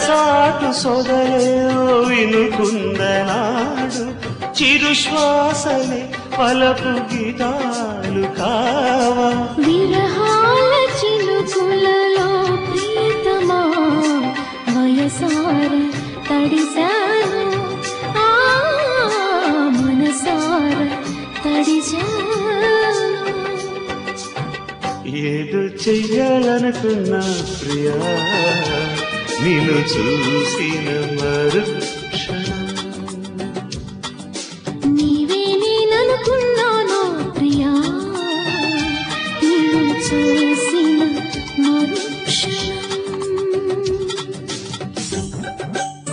చాటు సొదలేవో వినుకుందనాడు చిరుశ్వాసలే పలపు గీతాలు కావా విరహాల చినుకులలో ప్రియతమా వయసార తడిసాను మనసార తడిసాను ఏదో చెయ్యాలనుకున్నా ప్రియా నిన్ను చూసిన